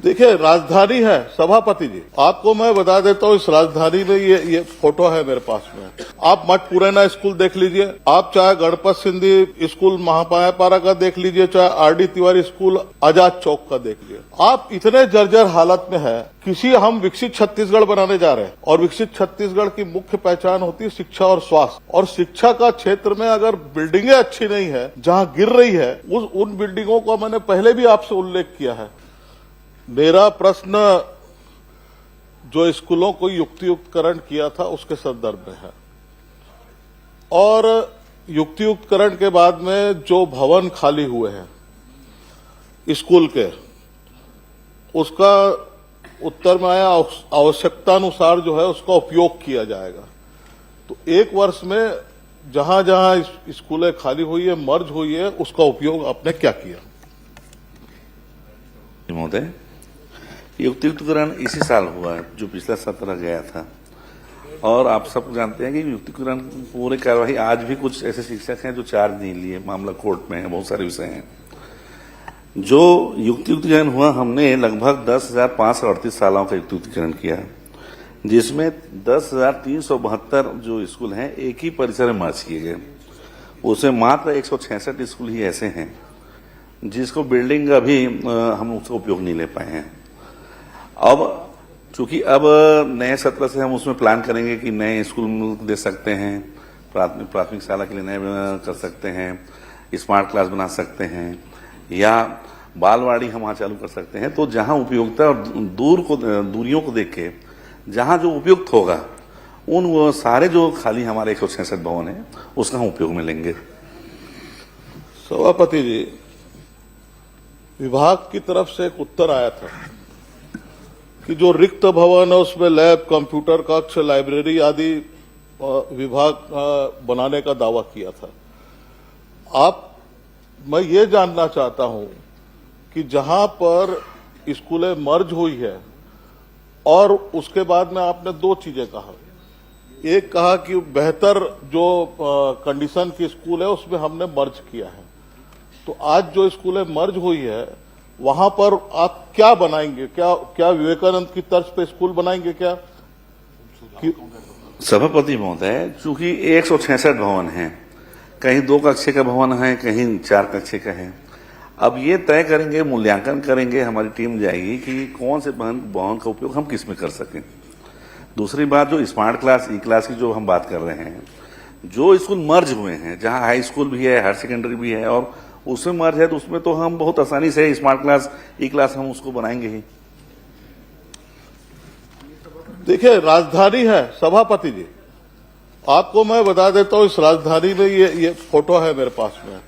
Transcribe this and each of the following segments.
देखिए, राजधानी है सभापति जी, आपको मैं बता देता हूँ, इस राजधानी में ये फोटो है मेरे पास में। आप मठ पुरैना स्कूल देख लीजिए, आप चाहे गणपत सिंधी स्कूल महापारा का देख लीजिए, चाहे आरडी तिवारी स्कूल आजाद चौक का देख लीजिए। आप इतने जर्जर हालत में है। हम विकसित छत्तीसगढ़ बनाने जा रहे हैं और विकसित छत्तीसगढ़ की मुख्य पहचान होती है शिक्षा और स्वास्थ्य। और शिक्षा का क्षेत्र में अगर बिल्डिंगें अच्छी नहीं है, जहां गिर रही है, उन बिल्डिंगों का मैंने पहले भी आपसे उल्लेख किया है। मेरा प्रश्न जो स्कूलों को युक्तियुक्तकरण किया था उसके संदर्भ में है, और युक्तियुक्तकरण के बाद में जो भवन खाली हुए हैं स्कूल के, उसका उत्तर में आया आवश्यकतानुसार जो है उसका उपयोग किया जाएगा। तो एक वर्ष में जहां जहां स्कूलें खाली हुई है, मर्ज हुई है, उसका उपयोग आपने क्या किया? महोदय, युक्तियुक्तकरण इसी साल हुआ है जो पिछला सत्र गया था, और आप सब जानते हैं कि युक्तियुक्तकरण पूरी कार्यवाही आज भी कुछ ऐसे शिक्षक हैं जो चार्ज नहीं लिए, मामला कोर्ट में है, बहुत सारे विषय हैं। जो युक्तियुक्तकरण हुआ, हमने लगभग 10,538 सालों का युक्तियुक्तकरण किया, जिसमें 10,372 जो स्कूल हैं एक ही परिसर में मर्ज किए गए। उसमें मात्र 166 स्कूल ही ऐसे हैं जिसको बिल्डिंग अभी हम उसका उपयोग नहीं ले पाए हैं। अब चूंकि अब नए सत्र से हम उसमें प्लान करेंगे कि नए स्कूल दे सकते हैं, प्राथमिक शाला के लिए नए कर सकते हैं, स्मार्ट क्लास बना सकते हैं, या बालवाड़ी हम वहां चालू कर सकते हैं। तो जहां उपयोगिता और दूरियों को देख के जहां जो उपयुक्त होगा, उन वो सारे जो खाली हमारे 166 भवन है उसका हम उपयोग में लेंगे। सभापति जी, विभाग की तरफ से एक उत्तर आया था कि जो रिक्त भवन है उसमें लैब, कंप्यूटर कक्ष, लाइब्रेरी आदि विभाग बनाने का दावा किया था। मैं ये जानना चाहता हूं कि जहां पर स्कूलें मर्ज हुई है, और उसके बाद में आपने दो चीजें कहा। एक कहा कि बेहतर जो कंडीशन की स्कूल है उसमें हमने मर्ज किया है। तो आज जो स्कूलें मर्ज हुई है वहां पर आप क्या बनाएंगे? क्या विवेकानंद की तर्ज पे स्कूल बनाएंगे क्या? सभापति महोदय, चूंकि 166 भवन हैं, कहीं 2 कक्षे का भवन है, कहीं 4 कक्षे का है। अब ये तय करेंगे, मूल्यांकन करेंगे, हमारी टीम जाएगी कि कौन से भवन का उपयोग हम किस में कर सकें। दूसरी बात, जो स्मार्ट क्लास, ई क्लास की जो हम बात कर रहे हैं, जो स्कूल मर्ज हुए हैं, जहां हाई स्कूल भी है, हायर सेकेंडरी भी है, और उसमें मर्ज है, तो उसमें तो हम बहुत आसानी से स्मार्ट क्लास, ई क्लास हम उसको बनाएंगे ही। देखिए, राजधानी है सभापति जी, आपको मैं बता देता हूँ, इस राजधानी में ये फोटो है मेरे पास में।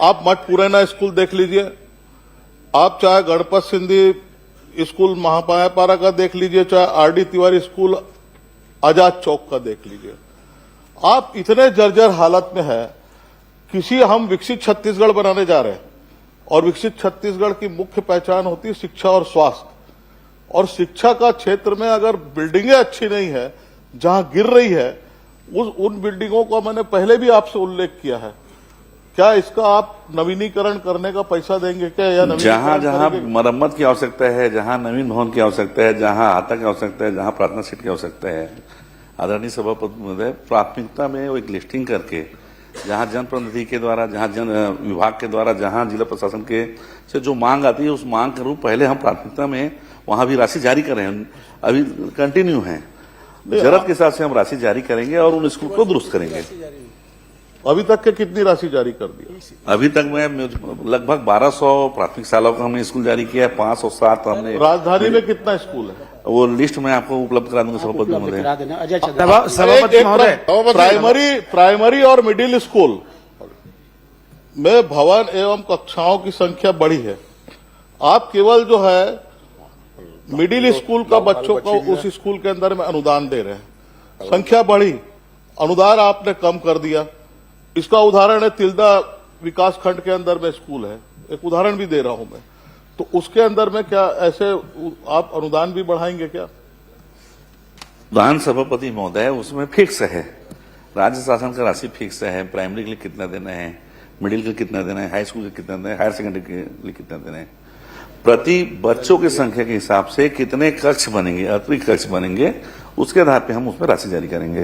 आप मठ पुरैना स्कूल देख लीजिए, आप चाहे गणपत सिंधी स्कूल महापारा का देख लीजिए, चाहे आरडी तिवारी स्कूल आजाद चौक का देख लीजिए। आप इतने जर्जर हालत में है। हम विकसित छत्तीसगढ़ बनाने जा रहे हैं, और विकसित छत्तीसगढ़ की मुख्य पहचान होती है शिक्षा और स्वास्थ्य। और शिक्षा का क्षेत्र में अगर बिल्डिंगें अच्छी नहीं है, जहां गिर रही है, उन बिल्डिंगों का मैंने पहले भी आपसे उल्लेख किया है। क्या इसका आप नवीनीकरण करने का पैसा देंगे क्या? या जहां जहां मरम्मत की आवश्यकता है, जहां नवीन भवन की आवश्यकता है, जहां हाता की आवश्यकता है, जहां प्रार्थना सीट की आवश्यकता है, आदरणीय सभापति महोदय, प्राथमिकता में वो एक लिस्टिंग करके, जहां जनप्रतिनिधि के द्वारा, जहां जन विभाग के द्वारा, जहां जिला प्रशासन के से जो मांग आती है, उस मांग के रूप पहले हम प्राथमिकता में वहां भी राशि जारी कर रहे हैं, अभी कंटिन्यू है। जरूरत के हिसाब से हम राशि जारी करेंगे और उन स्कूल को दुरुस्त करेंगे। अभी तक के कितनी राशि जारी कर दी? अभी तक में लगभग 1200 प्राथमिक शालाओं का हमने स्कूल जारी किया है, 507 हमने। राजधानी में कितना स्कूल है? वो लिस्ट में आपको उपलब्ध करा दूंगा सभापति महोदय। प्राइमरी और मिडिल स्कूल में भवन एवं कक्षाओं की संख्या बढ़ी है। आप केवल जो है मिडिल स्कूल का बच्चों को उस स्कूल के अंदर में अनुदान दे रहे हैं। संख्या बढ़ी, अनुदान आपने कम कर दिया। इसका उदाहरण है तिल्दा विकास खंड के अंदर में स्कूल है, एक उदाहरण भी दे रहा हूं मैं। तो उसके अंदर में क्या ऐसे आप अनुदान भी बढ़ाएंगे क्या? दान सभापति महोदय, उसमें फिक्स है, राज्य शासन का राशि फिक्स है। प्राइमरी के लिए कितना देना है, मिडिल के लिए कितना देना है, हाई स्कूल के कितना देना है, हायर सेकेंडरी के लिए कितना देना है। प्रति बच्चों की संख्या के हिसाब से कितने कक्ष बनेंगे, अतिरिक्त कक्ष बनेंगे, उसके आधार पर हम उसमें राशि जारी करेंगे।